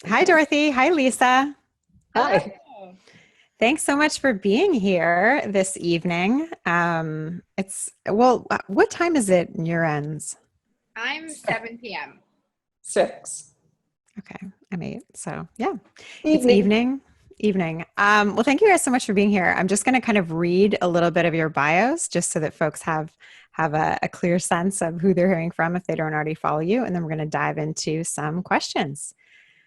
Hi, Dorothy. Hi, Lisa. Hi. Hello. Thanks so much for being here this evening. What time is it in your ends? I'm 7 p.m. 6. Okay, I'm 8. So yeah, it's Evening. evening. Well, thank you guys so much for being here. I'm just going to kind of read a little bit of your bios just so that folks have a clear sense of who they're hearing from if they don't already follow you. And then we're going to dive into some questions.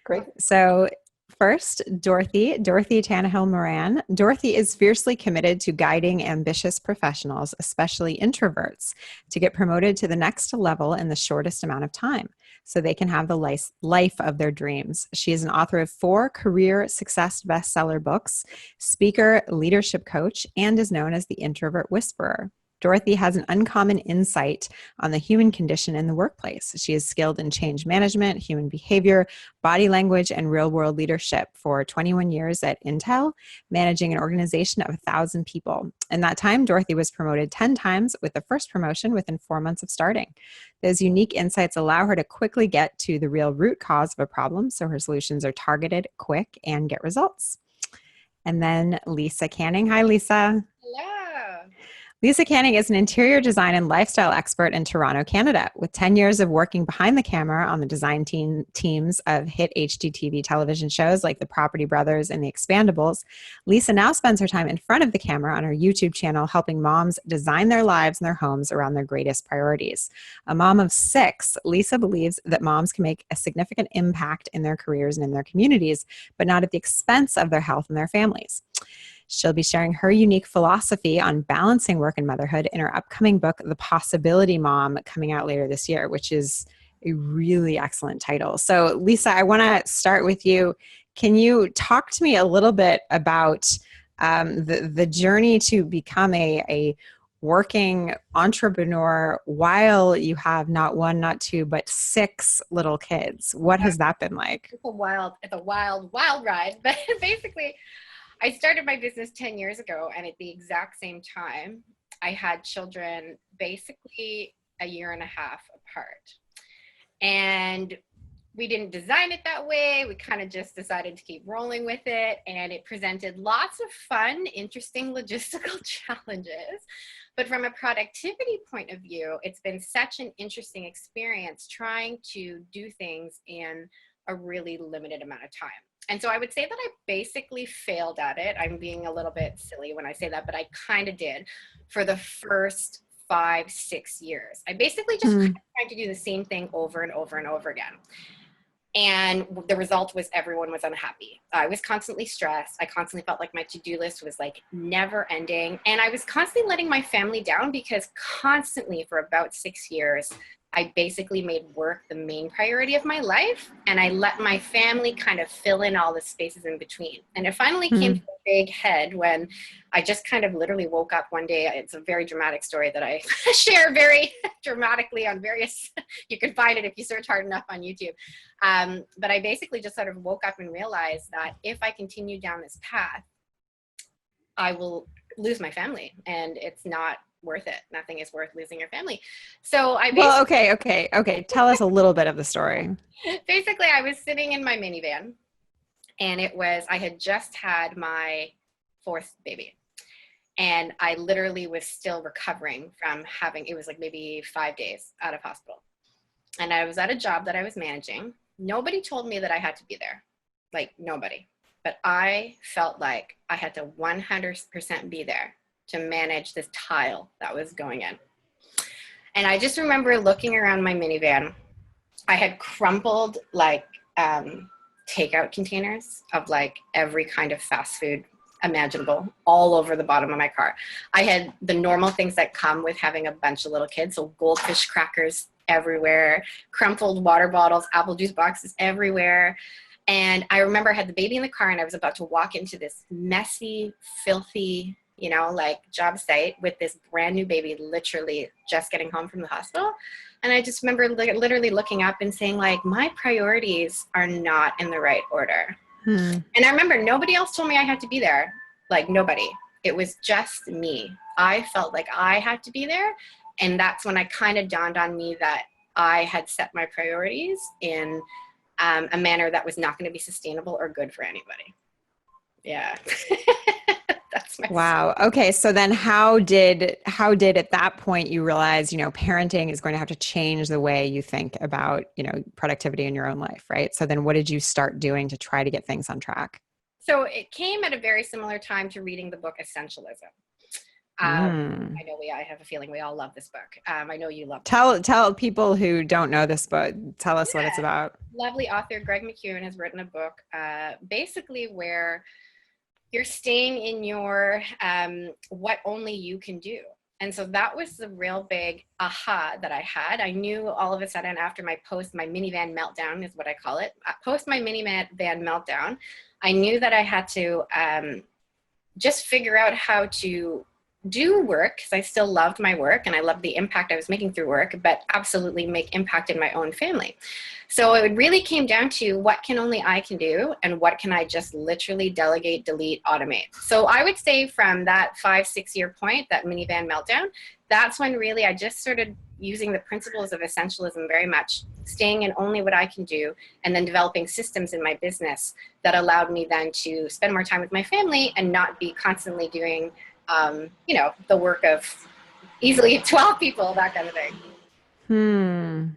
Great. So, first, Dorothy Tanahill Moran. Dorothy is fiercely committed to guiding ambitious professionals, especially introverts, to get promoted to the next level in the shortest amount of time so they can have the life of their dreams. She is an author of 4 career success bestseller books, speaker, leadership coach, and is known as the introvert whisperer. Dorothy has an uncommon insight on the human condition in the workplace. She is skilled in change management, human behavior, body language, and real world leadership for 21 years at Intel, managing an organization of 1,000 people. In that time, Dorothy was promoted 10 times, with the first promotion within 4 months of starting. Those unique insights allow her to quickly get to the real root cause of a problem, so her solutions are targeted, quick, and get results. And then Lisa Canning. Hi, Lisa. Hello. Lisa Canning is an interior design and lifestyle expert in Toronto, Canada. With 10 years of working behind the camera on the design teams of hit HGTV television shows like The Property Brothers and The Expandables, Lisa now spends her time in front of the camera on her YouTube channel helping moms design their lives and their homes around their greatest priorities. A mom of 6, Lisa believes that moms can make a significant impact in their careers and in their communities, but not at the expense of their health and their families. She'll be sharing her unique philosophy on balancing work and motherhood in her upcoming book, The Possibility Mom, coming out later this year, which is a really excellent title. So, Lisa, I want to start with you. Can you talk to me a little bit about the journey to become a working entrepreneur while you have not 1, not 2, but 6 little kids? What has that been like? It's a wild ride. But basically, I started my business 10 years ago, and at the exact same time, I had children basically a year and a half apart. And we didn't design it that way. We kind of just decided to keep rolling with it. And it presented lots of fun, interesting logistical challenges. But from a productivity point of view, it's been such an interesting experience trying to do things in a really limited amount of time. And so I would say that I basically failed at it. I'm being a little bit silly when I say that, but I kind of did for the first 5, 6 years. I basically just Hmm. tried to do the same thing over and over and over again. And the result was everyone was unhappy. I was constantly stressed. I constantly felt like my to-do list was like never ending. And I was constantly letting my family down because constantly for about 6 years, I basically made work the main priority of my life. And I let my family kind of fill in all the spaces in between. And it finally came Hmm. to a big head when I just kind of literally woke up one day. It's a very dramatic story that I share very dramatically on various, you can find it if you search hard enough on YouTube. But I basically just sort of woke up and realized that if I continue down this path, I will lose my family, and it's not worth it. Nothing is worth losing your family. So I Well, basically, okay. Tell us a little bit of the story. basically I was sitting in my minivan, and I had just had my 4th baby. And I literally was still recovering from it was like maybe 5 days out of hospital. And I was at a job that I was managing. Nobody told me that I had to be there, like nobody. But I felt like I had to 100% be there to manage this tile that was going in. And I just remember looking around my minivan. I had crumpled like takeout containers of like every kind of fast food imaginable all over the bottom of my car. I had the normal things that come with having a bunch of little kids. So goldfish crackers everywhere, crumpled water bottles, apple juice boxes everywhere. And I remember I had the baby in the car, and I was about to walk into this messy, filthy, like job site with this brand new baby, literally just getting home from the hospital. And I just remember literally looking up and saying, like, my priorities are not in the right order. Hmm. And I remember nobody else told me I had to be there. Like, nobody. It was just me. I felt like I had to be there. And that's when I kind of dawned on me that I had set my priorities in a manner that was not going to be sustainable or good for anybody. Yeah. That's my Wow. Okay. So then how did at that point you realize, parenting is going to have to change the way you think about, productivity in your own life, right? So then what did you start doing to try to get things on track? So it came at a very similar time to reading the book Essentialism. I know I have a feeling we all love this book. I know you love it. Tell people who don't know this book, tell us what it's about. Lovely author Greg McKeown has written a book basically where you're staying in your what only you can do. And so that was the real big aha that I had. I knew all of a sudden after my minivan meltdown is what I call it. Post my minivan meltdown, I knew that I had to just figure out how to do work, because I still loved my work and I loved the impact I was making through work, but absolutely make impact in my own family. So it really came down to what can only I can do and what can I just literally delegate, delete, automate. So I would say from that 5-6 year point, that minivan meltdown, that's when really I just started using the principles of essentialism very much, staying in only what I can do, and then developing systems in my business that allowed me then to spend more time with my family and not be constantly doing the work of easily 12 people, that kind of thing.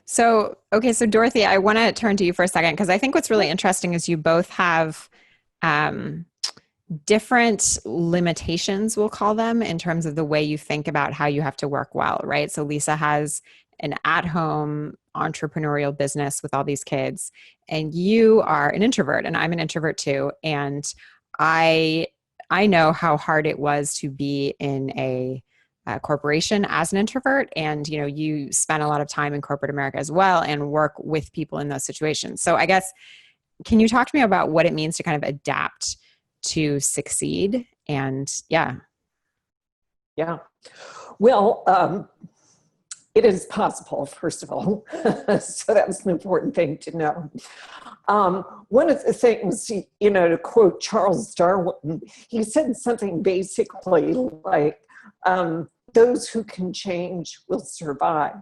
So Dorothy, I want to turn to you for a second, because I think what's really interesting is you both have different limitations, we'll call them, in terms of the way you think about how you have to work well, right? So Lisa has an at-home entrepreneurial business with all these kids, and you are an introvert, and I'm an introvert too. And I know how hard it was to be in a corporation as an introvert. And, you spent a lot of time in corporate America as well and work with people in those situations. So I guess, can you talk to me about what it means to kind of adapt to succeed? And yeah. Well, it is possible, first of all. So that's an important thing to know. One of the things, to quote Charles Darwin, he said something basically like, those who can change will survive.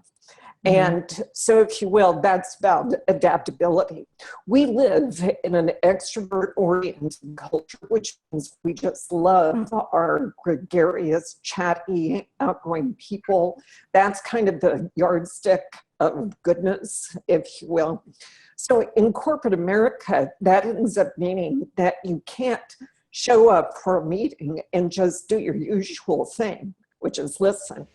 And so, if you will, that's about adaptability. We live in an extrovert-oriented culture, which means we just love our gregarious, chatty, outgoing people. That's kind of the yardstick of goodness, if you will. So in corporate America, that ends up meaning that you can't show up for a meeting and just do your usual thing, which is listen.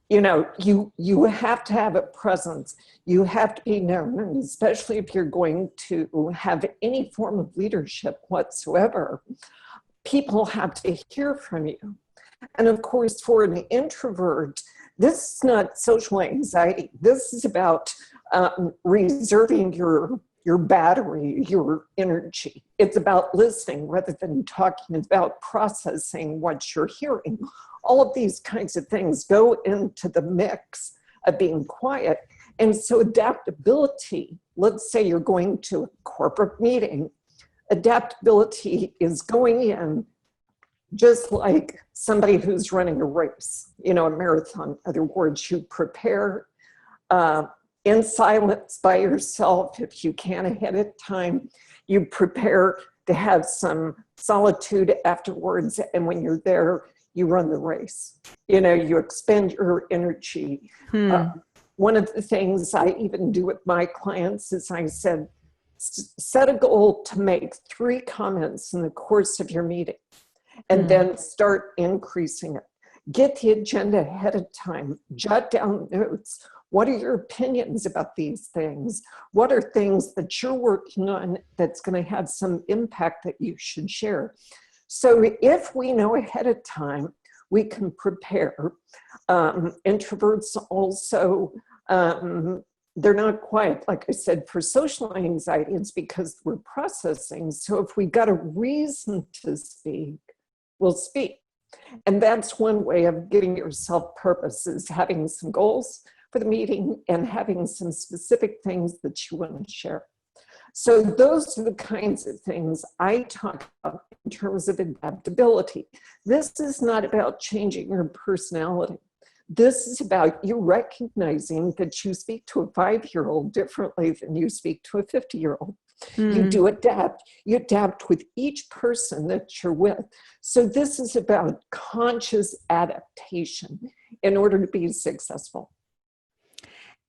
You have to have a presence. You have to be known, and especially if you're going to have any form of leadership whatsoever, people have to hear from you. And of course, for an introvert, this is not social anxiety. This is about reserving your battery, your energy. It's about listening rather than talking. It's about processing what you're hearing. All of these kinds of things go into the mix of being quiet. And so adaptability, let's say you're going to a corporate meeting, adaptability is going in just like somebody who's running a race, a marathon. In other words, you prepare in silence by yourself if you can ahead of time. You prepare to have some solitude afterwards, and when you're there, you run the race. You expend your energy. One of the things I even do with my clients is I said, set a goal to make 3 comments in the course of your meeting, and then start increasing it. Get the agenda ahead of time. Jot down notes. What are your opinions about these things? What are things that you're working on that's going to have some impact that you should share? So if we know ahead of time, we can prepare. Introverts also, they're not quiet. Like I said, for social anxiety, it's because we're processing. So if we got a reason to speak, we'll speak. And that's one way of giving yourself purpose, is having some goals for the meeting and having some specific things that you want to share. So those are the kinds of things I talk about in terms of adaptability. This is not about changing your personality. This is about you recognizing that you speak to a 5-year-old differently than you speak to a 50-year-old. You do adapt. You adapt with each person that you're with. So this is about conscious adaptation in order to be successful.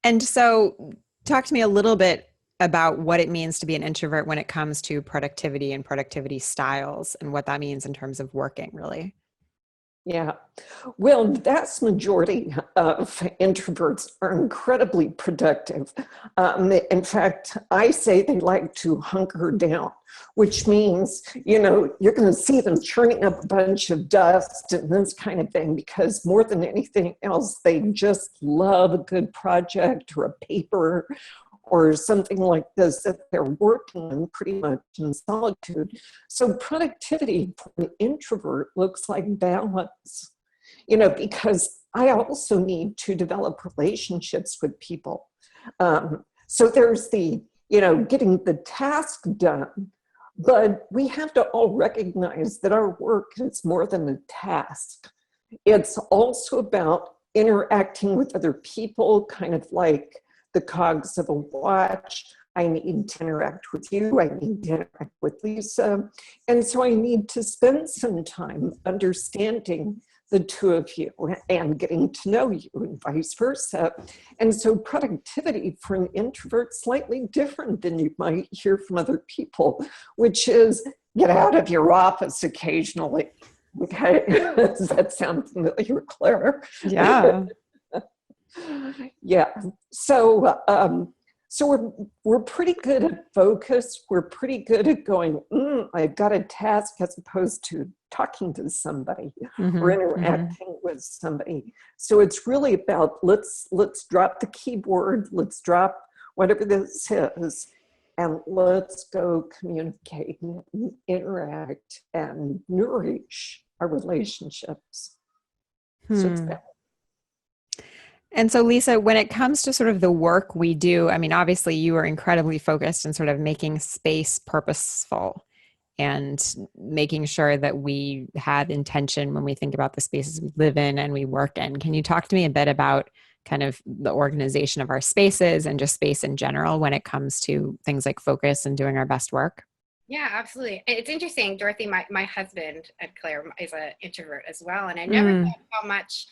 And so talk to me a little bit about what it means to be an introvert when it comes to productivity and productivity styles and what that means in terms of working, really. Yeah. Well, the vast majority of introverts are incredibly productive. In fact, I say they like to hunker down, which means, you're going to see them churning up a bunch of dust and this kind of thing, because more than anything else, they just love a good project or a paper or something like this that they're working on pretty much in solitude. So productivity for an introvert looks like balance, because I also need to develop relationships with people. So there's the, getting the task done, but we have to all recognize that our work is more than a task. It's also about interacting with other people, kind of like the cogs of a watch. I need to interact with you. I need to interact with Lisa. And so I need to spend some time understanding the two of you and getting to know you and vice versa. And so productivity for an introvert is slightly different than you might hear from other people, which is get out of your office occasionally. Okay, does that sound familiar, Claire? Yeah. Yeah. So we're pretty good at focus. We're pretty good at going, I've got a task, as opposed to talking to somebody or interacting with somebody. So it's really about let's drop the keyboard, let's drop whatever this is, and let's go communicate and interact and nourish our relationships. So it's that. And so, Lisa, when it comes to sort of the work we do, I mean, obviously you are incredibly focused on sort of making space purposeful and making sure that we have intention when we think about the spaces we live in and we work in. Can you talk to me a bit about kind of the organization of our spaces and just space in general when it comes to things like focus and doing our best work? Yeah, absolutely. It's interesting, Dorothy, my husband, Claire, is an introvert as well. And I never thought how much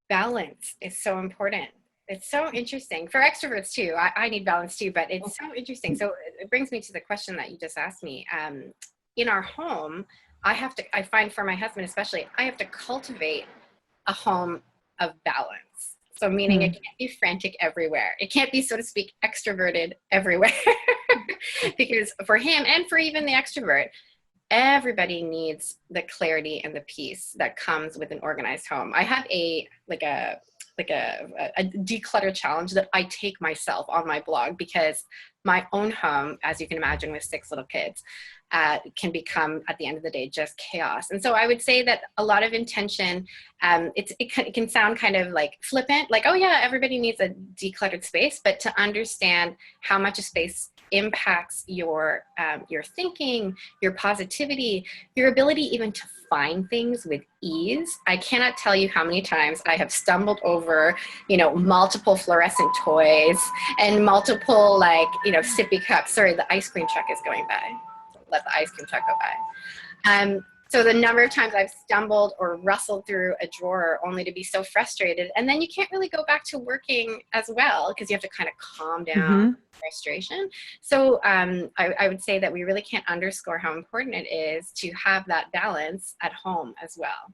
balance is so important. It's so interesting for extroverts too. I need balance too, but it's so interesting. So it brings me to the question that you just asked me. In our home, I find for my husband especially, I have to cultivate a home of balance. So meaning it can't be frantic everywhere. It can't be, so to speak, extroverted everywhere. Because for him and for even the extrovert, everybody needs the clarity and the peace that comes with an organized home. I have a declutter challenge that I take myself on my blog, because my own home, as you can imagine with 6 little kids, can become, at the end of the day, just chaos. And so I would say that a lot of intention, it can sound kind of like flippant, like, oh yeah, everybody needs a decluttered space, but to understand how much a space impacts your thinking, your positivity, your ability even to find things with ease. I cannot tell you how many times I have stumbled over, multiple fluorescent toys and multiple sippy cups. Sorry, the ice cream truck is going by. Let the ice cream truck go by. So the number of times I've stumbled or rustled through a drawer only to be so frustrated. And then you can't really go back to working as well, because you have to kind of calm down frustration. So I would say that we really can't underscore how important it is to have that balance at home as well.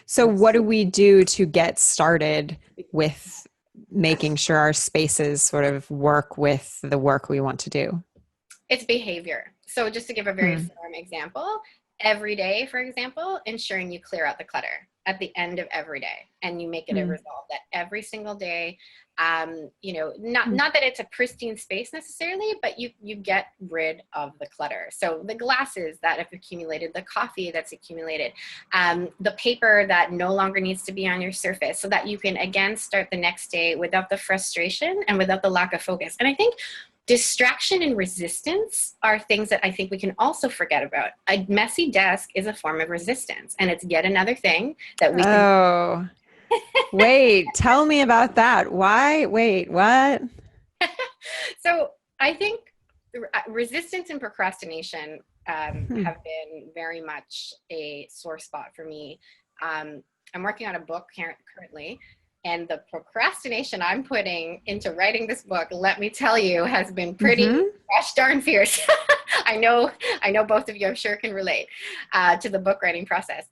So what do we do to get started with making sure our spaces sort of work with the work we want to do? It's behavior. So just to give a very firm example, every day, for example, ensuring you clear out the clutter at the end of every day, and you make it a resolve that every single day, not that it's a pristine space necessarily, but you get rid of the clutter. So the glasses that have accumulated, the coffee that's accumulated, the paper that no longer needs to be on your surface, so that you can again start the next day without the frustration and without the lack of focus. And I think Distraction and resistance are things that I think we can also forget about. A messy desk is a form of resistance, and it's yet another thing that we can. Oh, wait, tell me about that. Why? Wait, what? So I think resistance and procrastination Hmm. have been very much a sore spot for me. I'm working on a book currently, and the procrastination I'm putting into writing this book, let me tell you, has been pretty gosh darn fierce. I know both of you, I'm sure, can relate to the book writing process.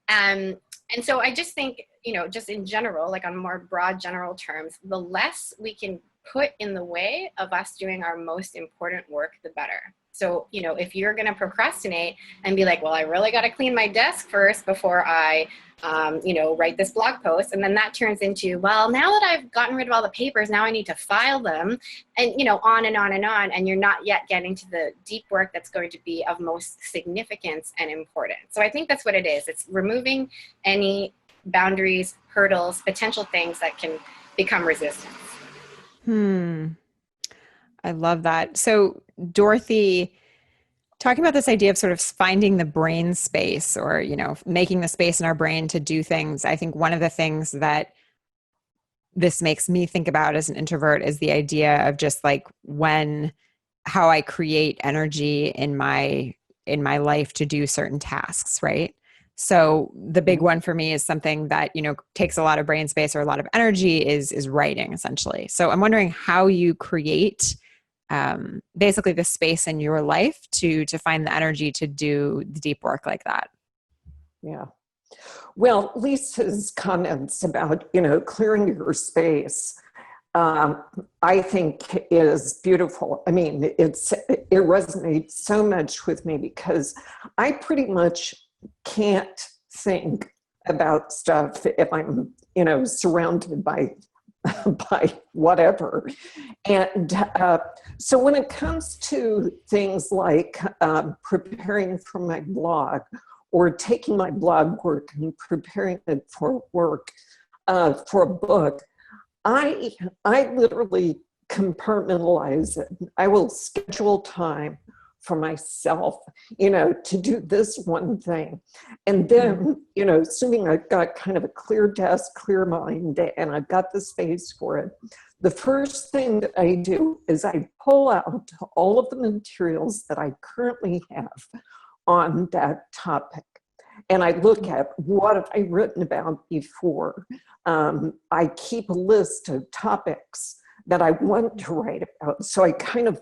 And so I just think, just in general, like on more broad general terms, the less we can put in the way of us doing our most important work, the better. So, if you're going to procrastinate and be like, well, I really got to clean my desk first before I, write this blog post. And then that turns into, well, now that I've gotten rid of all the papers, now I need to file them, and, on and on and on. And you're not yet getting to the deep work that's going to be of most significance and importance. So I think that's what it is. It's removing any boundaries, hurdles, potential things that can become resistance. I love that. So, Dorothy, talking about this idea of sort of finding the brain space, or, making the space in our brain to do things, I think one of the things that this makes me think about as an introvert is the idea of just like how I create energy in my life to do certain tasks, right? So the big one for me is something that, takes a lot of brain space or a lot of energy is writing, essentially. So I'm wondering how you create basically the space in your life to find the energy to do the deep work like that. Yeah. Well, Lisa's comments about, clearing your space, I think is beautiful. I mean, it resonates so much with me because I pretty much can't think about stuff if I'm, surrounded by whatever. And so when it comes to things like preparing for my blog, or taking my blog work and preparing it for work, for a book, I literally compartmentalize it. I will schedule time for myself, to do this one thing. And then, assuming I've got kind of a clear desk, clear mind, and I've got the space for it, the first thing that I do is I pull out all of the materials that I currently have on that topic. And I look at what have I written about before. I keep a list of topics that I want to write about. So I kind of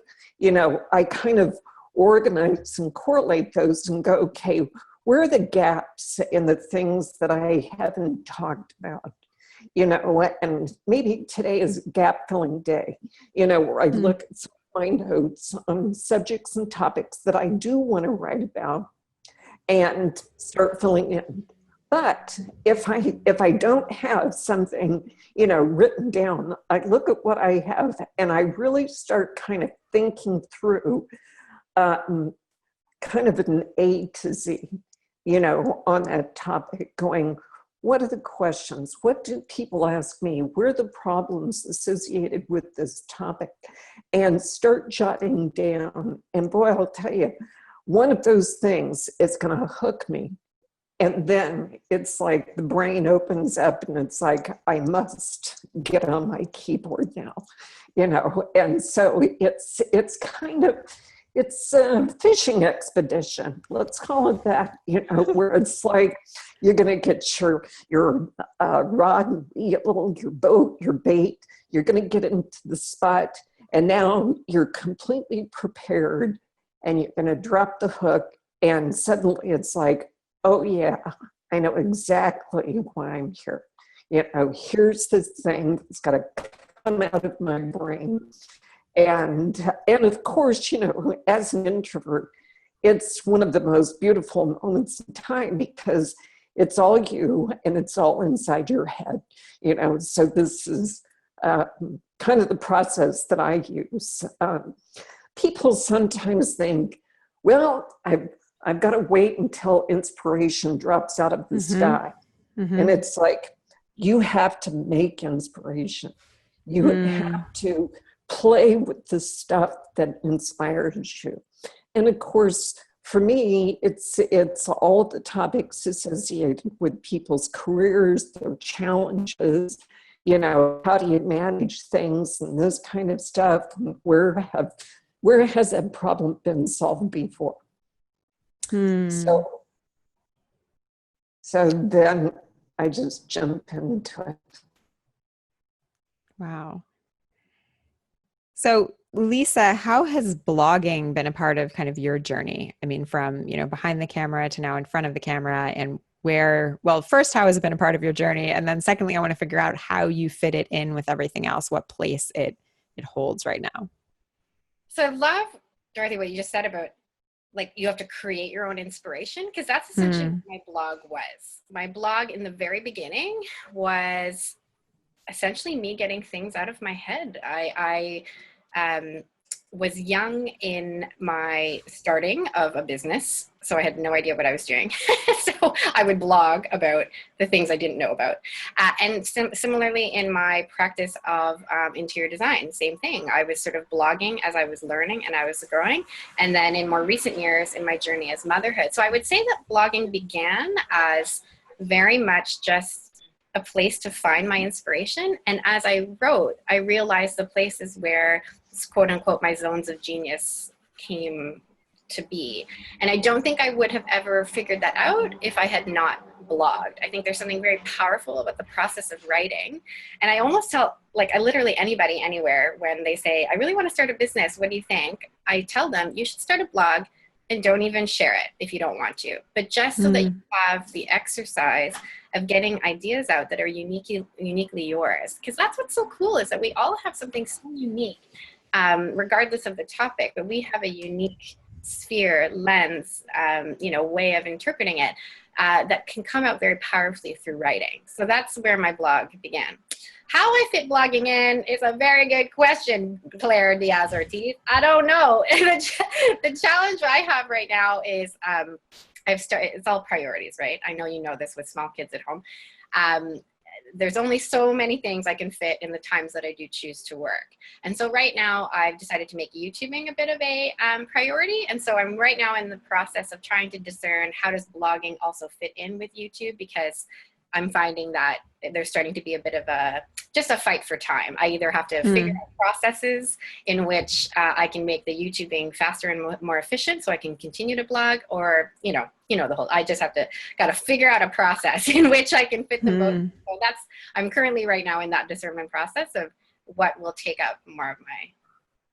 organize and correlate those and go, okay, where are the gaps in the things that I haven't talked about? And maybe today is gap filling day, where I look at some of my notes on subjects and topics that I do want to write about and start filling in. But if I don't have something, written down, I look at what I have and I really start kind of thinking through kind of an A to Z, on that topic, going, what are the questions? What do people ask me? Where are the problems associated with this topic? And start jotting down. And boy, I'll tell you, one of those things is going to hook me. And then it's like the brain opens up and it's like, I must get on my keyboard now, And so it's kind of, it's a fishing expedition, let's call it that, where it's like you're going to get your rod and reel, your boat, your bait, you're going to get into the spot, and now you're completely prepared, and you're going to drop the hook, and suddenly it's like, oh yeah, I know exactly why I'm here. Here's this thing that's got to come out of my brain. And of course, as an introvert, it's one of the most beautiful moments in time because it's all you and it's all inside your head, So this is kind of the process that I use. People sometimes think, well, I've got to wait until inspiration drops out of the sky. And it's like, you have to make inspiration. You have to play with the stuff that inspires you. And of course, for me, it's all the topics associated with people's careers, their challenges, how do you manage things and this kind of stuff? Where has that problem been solved before? So then I just jump into it. Wow. So Lisa, how has blogging been a part of kind of your journey? I mean, from, behind the camera to now in front of the camera, and first, how has it been a part of your journey? And then secondly, I want to figure out how you fit it in with everything else, what place it holds right now. So I love, Dorothy, what you just said about you have to create your own inspiration, because that's essentially what my blog was. My blog in the very beginning was essentially me getting things out of my head. I was young in my starting of a business, so I had no idea what I was doing. So I would blog about the things I didn't know about. And similarly in my practice of interior design, same thing. I was sort of blogging as I was learning and I was growing. And then in more recent years in my journey as motherhood. So I would say that blogging began as very much just a place to find my inspiration. And as I wrote, I realized the places where, quote unquote, my zones of genius came to be. And I don't think I would have ever figured that out if I had not blogged. I think there's something very powerful about the process of writing. And I almost tell, literally anybody anywhere, when they say, I really want to start a business, what do you think? I tell them, you should start a blog and don't even share it if you don't want to. But just so that you have the exercise of getting ideas out that are uniquely yours. Because that's what's so cool, is that we all have something so unique, regardless of the topic, but we have a unique sphere, lens, way of interpreting it that can come out very powerfully through writing. So that's where my blog began. How I fit blogging in is a very good question, Claire Diaz-Ortiz. I don't know. The challenge I have right now is it's all priorities, right? I know you know this with small kids at home. There's only so many things I can fit in the times that I do choose to work. And so right now I've decided to make YouTubing a bit of a priority. And so I'm right now in the process of trying to discern how does blogging also fit in with YouTube, because I'm finding that there's starting to be a bit of just a fight for time. I either have to figure out processes in which I can make the YouTubing faster and more efficient so I can continue to blog, or, I just got to figure out a process in which I can fit them both. So I'm currently right now in that discernment process of what will take up more of my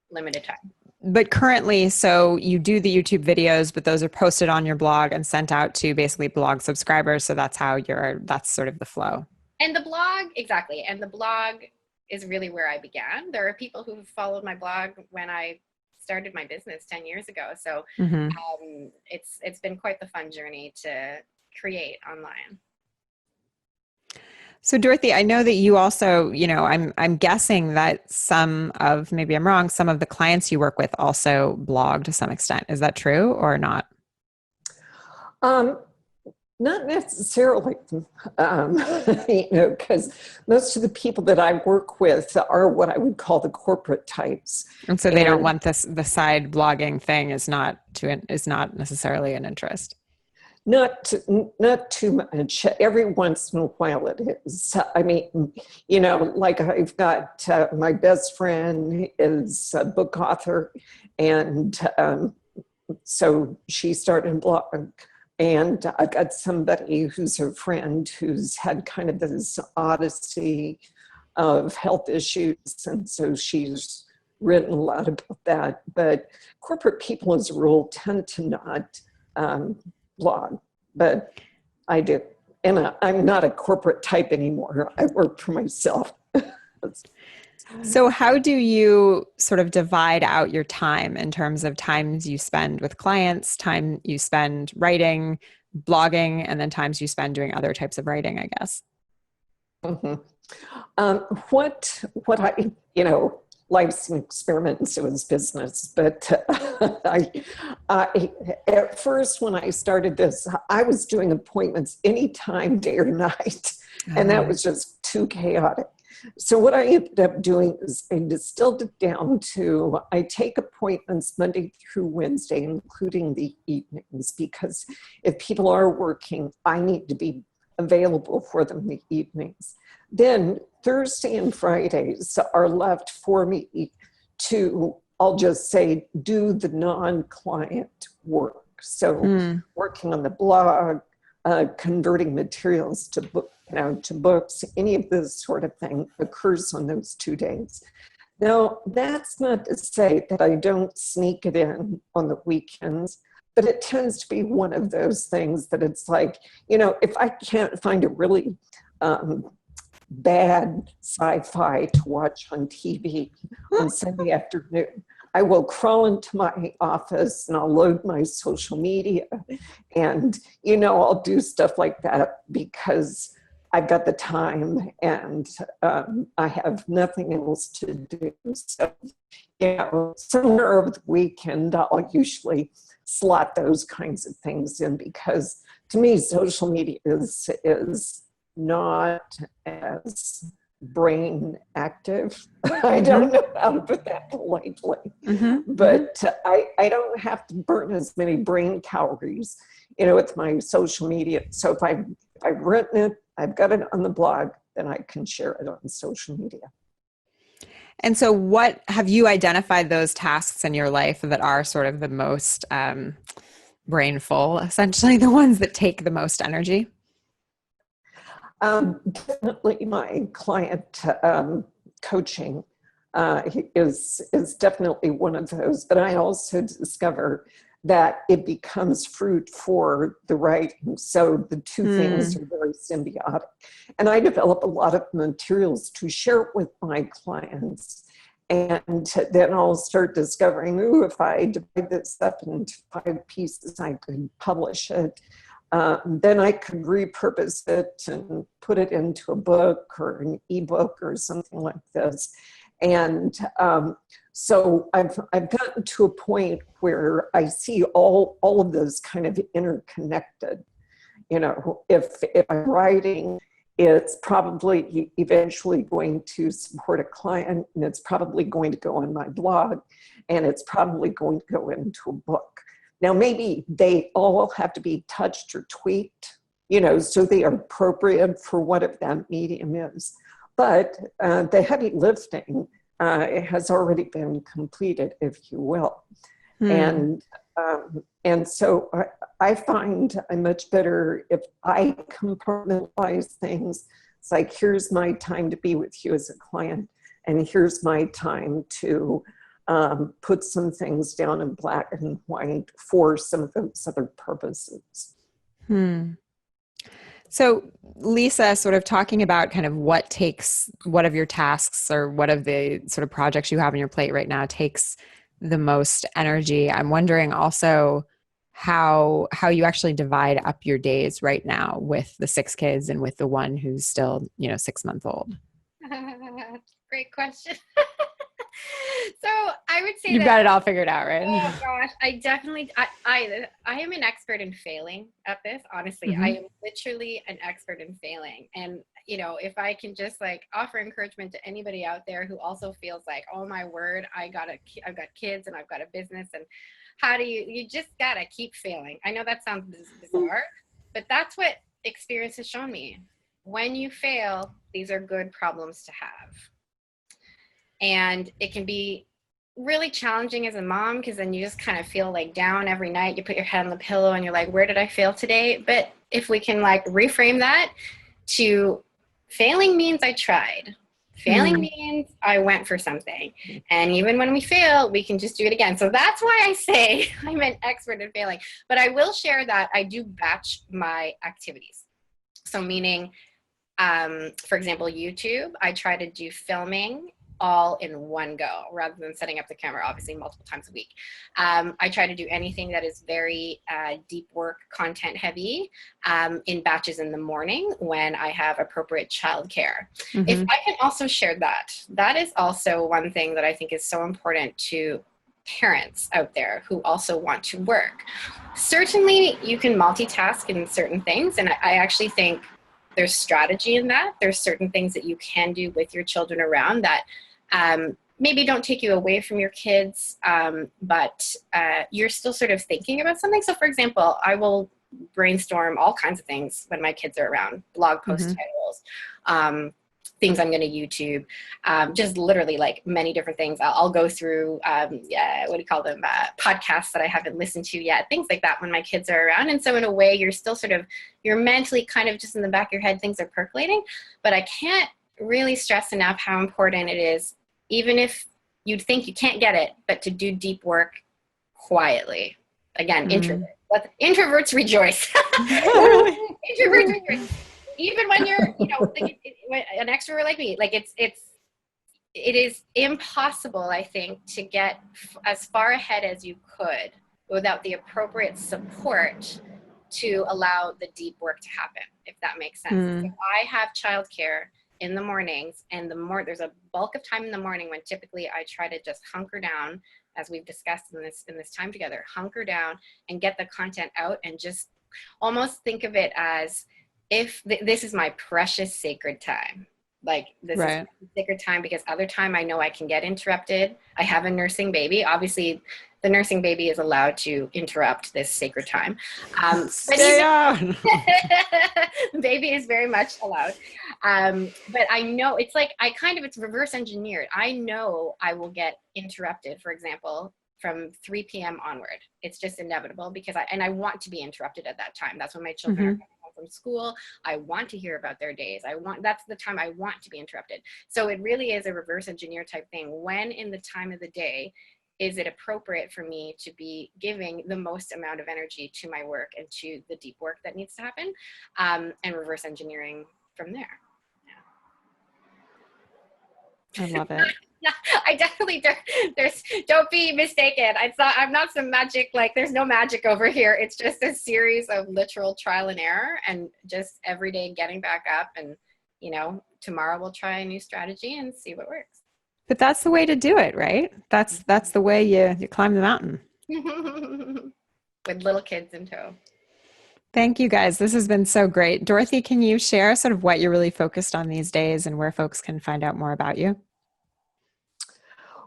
limited time. But currently, so you do the YouTube videos, but those are posted on your blog and sent out to basically blog subscribers. So that's that's sort of the flow. And the blog, exactly. And the blog is really where I began. There are people who followed my blog when I started my business 10 years ago. So it's been quite the fun journey to create online. So Dorothy, I know that you also, I'm guessing that maybe I'm wrong, some of the clients you work with also blog to some extent. Is that true or not? Not necessarily, because most of the people that I work with are what I would call the corporate types. And so they don't want the side blogging thing is not necessarily an interest. Not too much. Every once in a while it is. I mean, I've got my best friend is a book author, and so she started a blog. And I've got somebody who's a friend who's had kind of this odyssey of health issues, and so she's written a lot about that. But corporate people, as a rule, tend to not blog, but I do. And I'm not a corporate type anymore. I work for myself. So how do you sort of divide out your time in terms of times you spend with clients, time you spend writing, blogging, and then times you spend doing other types of writing, I guess? What I, life's an experiment and so is business. But at first, when I started this, I was doing appointments anytime, day or night. And that was just too chaotic. So what I ended up doing is I distilled it down to, I take appointments Monday through Wednesday, including the evenings, because if people are working, I need to be available for them in the evenings. Then Thursday and Fridays are left for me to, I'll just say, do the non-client work. So working on the blog, converting materials to to books, any of this sort of thing occurs on those 2 days. Now, that's not to say that I don't sneak it in on the weekends, but it tends to be one of those things that it's like, if I can't find a really bad sci-fi to watch on TV on Sunday afternoon, I will crawl into my office and I'll load my social media and, I'll do stuff like that because I've got the time and I have nothing else to do. So, somewhere over the weekend, I'll usually slot those kinds of things in because to me, social media is not as brain active. I don't know how to put that politely, but I don't have to burn as many brain calories, with my social media. So if I've written it, I've got it on the blog, then I can share it on social media. And so what have you identified those tasks in your life that are sort of the most brainful, essentially the ones that take the most energy? Definitely my client coaching is definitely one of those, but I also discover that it becomes fruit for the writing. So the two things are very symbiotic. And I develop a lot of materials to share with my clients. And then I'll start discovering, if I divide this up into 5 pieces, I could publish it. Then I could repurpose it and put it into a book or an ebook or something like this. And so I've gotten to a point where I see all of those kind of interconnected. If I'm writing, it's probably eventually going to support a client, and it's probably going to go on my blog, and it's probably going to go into a book. Now, maybe they all have to be touched or tweaked, so they are appropriate for whatever that medium is. But the heavy lifting has already been completed, if you will. And so I find I'm much better if I compartmentalize things. It's like, here's my time to be with you as a client, and here's my time to put some things down in black and white for some of those other purposes. So Lisa, sort of talking about kind of what of your tasks or what of the sort of projects you have on your plate right now takes the most energy. I'm wondering also how you actually divide up your days right now with the 6 kids and with the one who's still, 6 months old. Great question. So I would say you've got it all figured out, right? Oh gosh, I am an expert in failing at this. Honestly, I am literally an expert in failing. And if I can just offer encouragement to anybody out there who also feels like, oh my word, I've got kids and I've got a business, and how do you just gotta keep failing. I know that sounds bizarre, but that's what experience has shown me. When you fail, these are good problems to have. And it can be really challenging as a mom, because then you just kind of feel down every night. You put your head on the pillow and you're like, where did I fail today? But if we can reframe that to failing means I tried. Failing means I went for something. And even when we fail, we can just do it again. So that's why I say I'm an expert in failing. But I will share that I do batch my activities. So meaning, for example, YouTube, I try to do filming all in one go rather than setting up the camera, obviously, multiple times a week. I try to do anything that is very deep work, content heavy, in batches in the morning when I have appropriate childcare. If I can also share that is also one thing that I think is so important to parents out there who also want to work. Certainly you can multitask in certain things, and I actually think there's strategy in that. There's certain things that you can do with your children around that maybe don't take you away from your kids, but you're still sort of thinking about something. So for example, I will brainstorm all kinds of things when my kids are around, blog post titles, things I'm going to YouTube, just literally like many different things. I'll go through, what do you call them? Podcasts that I haven't listened to yet, things like that when my kids are around. And so in a way, you're still sort of, you're mentally kind of just in the back of your head, things are percolating, but I can't really stress enough how important it is, even if you'd think you can't get it, but to do deep work quietly. Again, introverts rejoice. Introverts rejoice. Even when you're, like an extrovert like me, like it is impossible, I think, to get as far ahead as you could without the appropriate support to allow the deep work to happen, if that makes sense. So I have childcare in the mornings, and there's a bulk of time in the morning when typically I try to just hunker down, as we've discussed in this time together, hunker down and get the content out, and just almost think of it as if this is my precious sacred time. Like this is sacred time, because other time I know I can get interrupted. I have a nursing baby. Obviously, the nursing baby is allowed to interrupt this sacred time. Stay on. Baby is very much allowed. But I know it's like, it's reverse engineered. I know I will get interrupted, for example, from 3 p.m. onward. It's just inevitable, because I want to be interrupted at that time. That's when my children are coming home from school. I want to hear about their days. That's the time I want to be interrupted. So it really is a reverse engineer type thing. When in the time of the day is it appropriate for me to be giving the most amount of energy to my work and to the deep work that needs to happen, and reverse engineering from there. I love it. I definitely don't be mistaken. I'm not some magic, like there's no magic over here. It's just a series of literal trial and error, and just every day getting back up, and tomorrow we'll try a new strategy and see what works. But that's the way to do it, right? That's the way you climb the mountain. With little kids in tow. Thank you guys. This has been so great. Dorothy, can you share sort of what you're really focused on these days and where folks can find out more about you?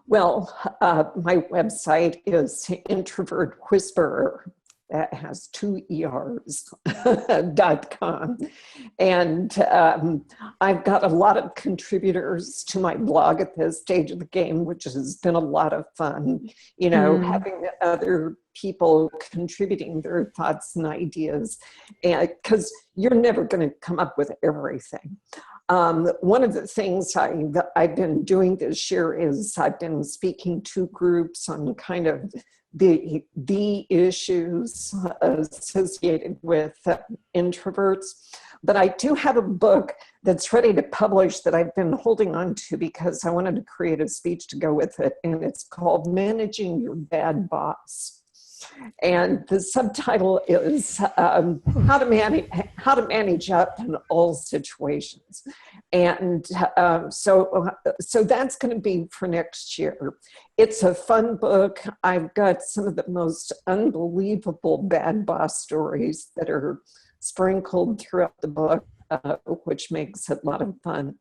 Well, my website is Introvert Whisperer. That has 2 ERs, .com. And I've got a lot of contributors to my blog at this stage of the game, which has been a lot of fun, having other people contributing their thoughts and ideas, and because you're never going to come up with everything. One of the things I've been doing this year is I've been speaking to groups on kind of the issues associated with introverts. But I do have a book that's ready to publish that I've been holding on to because I wanted to create a speech to go with it. And it's called Managing Your Bad Boss. And the subtitle is how to manage up in all situations. And so that's going to be for next year. It's a fun book. I've got some of the most unbelievable bad boss stories that are sprinkled throughout the book, which makes it a lot of fun.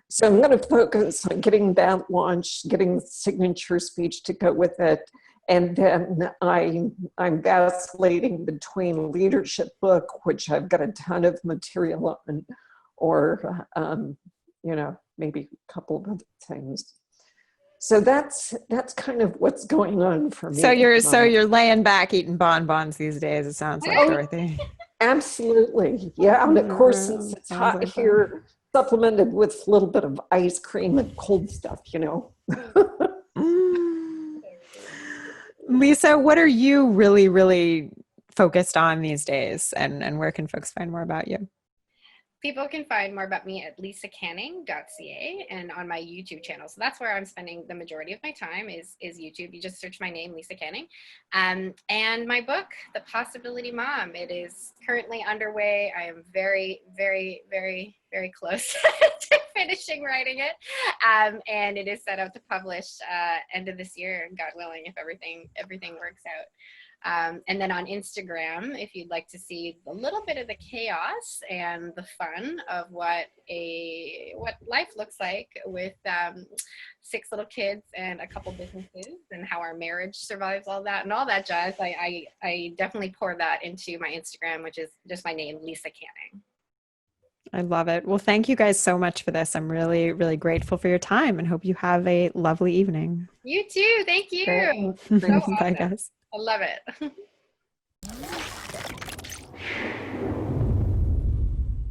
So I'm going to focus on getting that launched, getting the signature speech to go with it. And then I'm vacillating between leadership book, which I've got a ton of material on, or, maybe a couple of other things. So that's kind of what's going on for me. So you're laying back eating bonbons these days, it sounds like, Dorothy. Absolutely. Yeah. And of course, since it's hot here, supplemented with a little bit of ice cream and cold stuff, Lisa, what are you really, really focused on these days, and where can folks find more about you? People can find more about me at lisacanning.ca and on my YouTube channel. So that's where I'm spending the majority of my time is YouTube. You just search my name, Lisa Canning. And my book, The Possibility Mom, it is currently underway. I am very, very, very, very close to finishing writing it. And it is set out to publish end of this year, God willing, if everything works out. And then on Instagram, if you'd like to see a little bit of the chaos and the fun of what life looks like with 6 little kids and a couple businesses, and how our marriage survives all that and all that jazz, I definitely pour that into my Instagram, which is just my name, Lisa Canning. I love it. Well, thank you guys so much for this. I'm really, really grateful for your time and hope you have a lovely evening. You too. Thank you. Great. So Bye, awesome. guys. I love it.